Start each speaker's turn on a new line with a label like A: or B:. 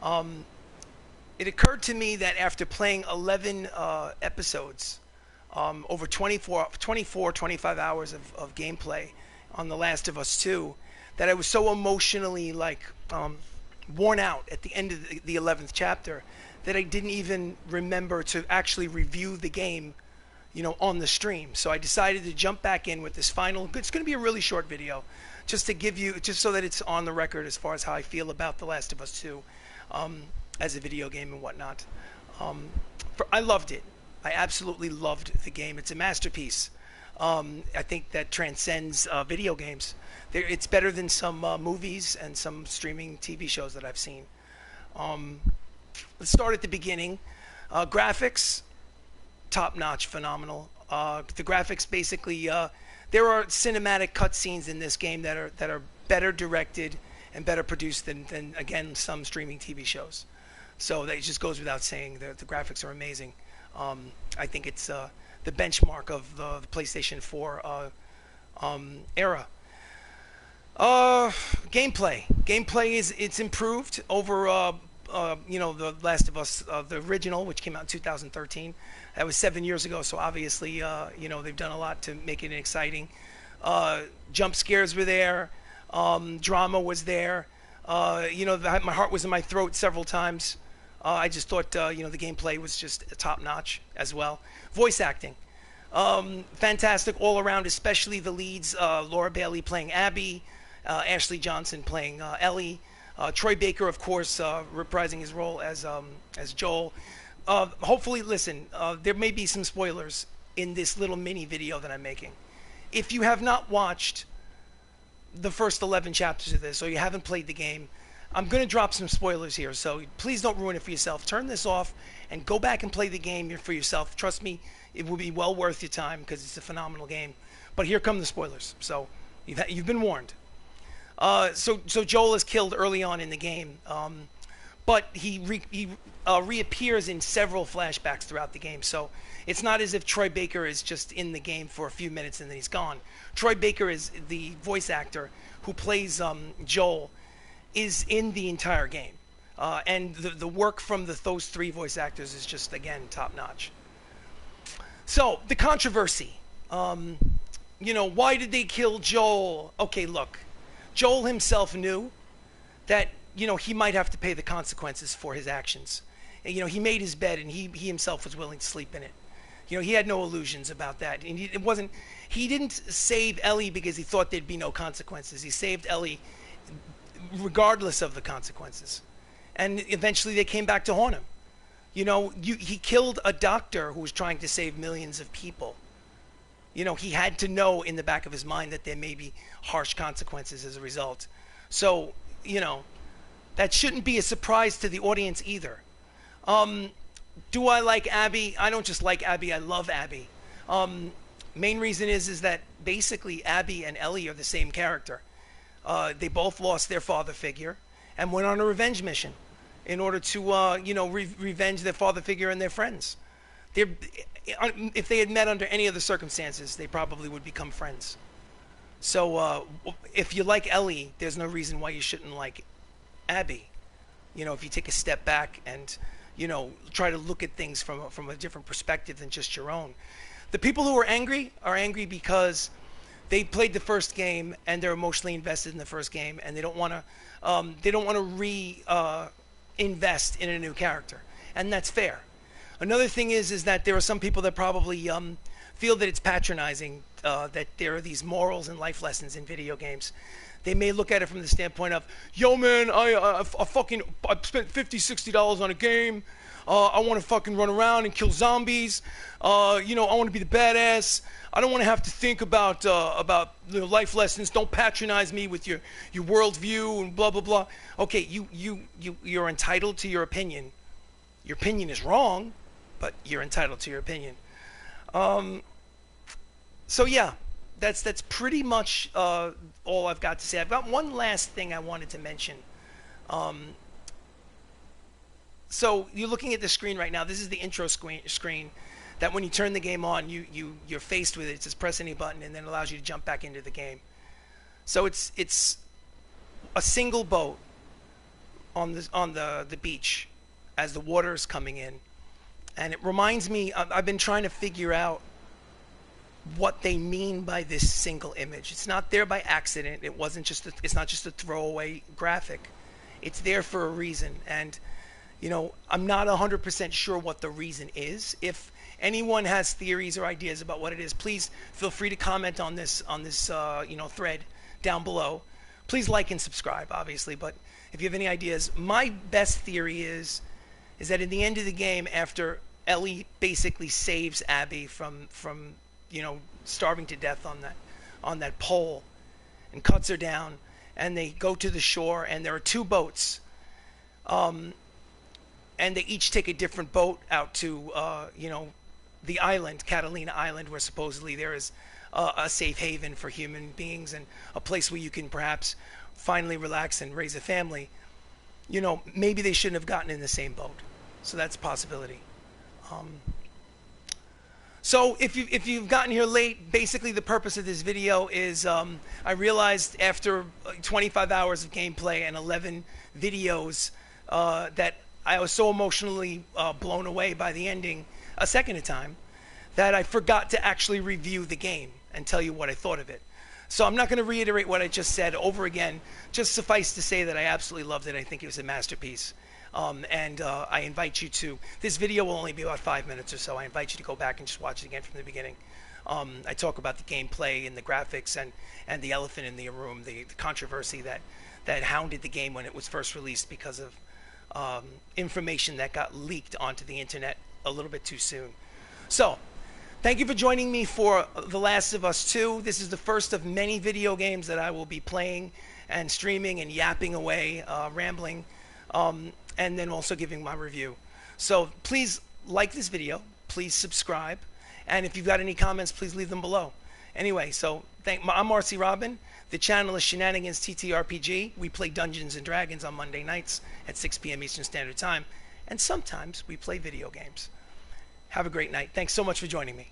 A: It occurred to me that after playing 11 episodes, over 25 hours of gameplay on The Last of Us 2, that I was so emotionally worn out at the end of the 11th chapter that I didn't even remember to actually review the game, on the stream. So I decided to jump back in with this final. It's going to be a really short video, just so that it's on the record as far as how I feel about The Last of Us 2 as a video game and whatnot. I loved it. I absolutely loved the game. It's a masterpiece. I think that transcends video games. It's better than some movies and some streaming TV shows that I've seen. Let's start at the beginning. Graphics, top-notch, phenomenal. The graphics basically, there are cinematic cutscenes in this game that are better directed and better produced than again, some streaming TV shows. So that just goes without saying. The graphics are amazing. I think it's the benchmark of the PlayStation 4 era. Gameplay it's improved over The Last of Us, the original, which came out in 2013. That was 7 years ago, so obviously they've done a lot to make it exciting. Jump scares were there. Drama was there. My heart was in my throat several times. I just thought the gameplay was just top notch as well. Voice acting, fantastic all around, especially the leads. Laura Bailey playing Abby, Ashley Johnson playing Ellie, Troy Baker, of course, reprising his role as Joel. Hopefully, listen, there may be some spoilers in this little mini video that I'm making. If you have not watched the first 11 chapters of this, or you haven't played the game, I'm going to drop some spoilers here, so please don't ruin it for yourself. Turn this off and go back and play the game for yourself. Trust me, it will be well worth your time because it's a phenomenal game. But here come the spoilers, so you've been warned. So Joel is killed early on in the game, but he reappears in several flashbacks throughout the game. So it's not as if Troy Baker is just in the game for a few minutes and then he's gone. Troy Baker is the voice actor who plays Joel, is in the entire game. And the work from those three voice actors is just, again, top-notch. So, the controversy. Why did they kill Joel? Okay, look. Joel himself knew that, he might have to pay the consequences for his actions. He made his bed, and he himself was willing to sleep in it. He had no illusions about that. And he didn't save Ellie because he thought there'd be no consequences. He saved Ellie regardless of the consequences. And eventually they came back to haunt him. He killed a doctor who was trying to save millions of people. He had to know in the back of his mind that there may be harsh consequences as a result. So, that shouldn't be a surprise to the audience either. Do I like Abby? I don't just like Abby, I love Abby. Main reason is that basically Abby and Ellie are the same character. They both lost their father figure and went on a revenge mission in order to, revenge their father figure and their friends. If they had met under any other circumstances, they probably would become friends. So if you like Ellie, there's no reason why you shouldn't like Abby. If you take a step back and, try to look at things from a different perspective than just your own. The people who are angry because they played the first game and they're emotionally invested in the first game, and they don't want to invest in a new character, and that's fair. Another thing is that there are some people that probably feel that it's patronizing, that there are these morals and life lessons in video games. They may look at it from the standpoint of, yo man, I spent $50-$60 on a game. I want to fucking run around and kill zombies. I want to be the badass. I don't want to have to think about life lessons. Don't patronize me with your worldview and blah blah blah. Okay, you're entitled to your opinion. Your opinion is wrong, but you're entitled to your opinion. So yeah, that's pretty much all I've got to say. I've got one last thing I wanted to mention. So you're looking at the screen right now. This is the intro screen that when you turn the game on, you're faced with it. It says press any button, and then it allows you to jump back into the game. So it's a single boat on the beach as the water is coming in, and it reminds me. I've been trying to figure out what they mean by this single image. It's not there by accident. It's not just a throwaway graphic. It's there for a reason, and I'm not 100% sure what the reason is. If anyone has theories or ideas about what it is, please feel free to comment on this thread down below. Please like and subscribe, obviously, but if you have any ideas, my best theory is that in the end of the game, after Ellie basically saves Abby from starving to death on that pole and cuts her down, and they go to the shore, and there are two boats, and they each take a different boat out to the island, Catalina Island, where supposedly there is a safe haven for human beings and a place where you can perhaps finally relax and raise a family. Maybe they shouldn't have gotten in the same boat, so that's a possibility. So if you've gotten here late, basically the purpose of this video is I realized after 25 hours of gameplay and 11 videos that I was so emotionally blown away by the ending a second time that I forgot to actually review the game and tell you what I thought of it. So I'm not going to reiterate what I just said over again. Just suffice to say that I absolutely loved it. I think it was a masterpiece. And I invite you to, this video will only be about 5 minutes or so. I invite you to go back and just watch it again from the beginning. I talk about the gameplay and the graphics and the elephant in the room, the controversy that hounded the game when it was first released because of information that got leaked onto the internet a little bit too soon. So, thank you for joining me for The Last of Us 2. This is the first of many video games that I will be playing and streaming and yapping away, rambling. And then also giving my review. So please like this video, please subscribe, and if you've got any comments, please leave them below. Anyway, so I'm RC Robbin. The channel is Shenanigans ttRPG. We play Dungeons and Dragons on Monday nights at 6 p.m. Eastern Standard Time, and sometimes we play video games. Have a great night. Thanks so much for joining me.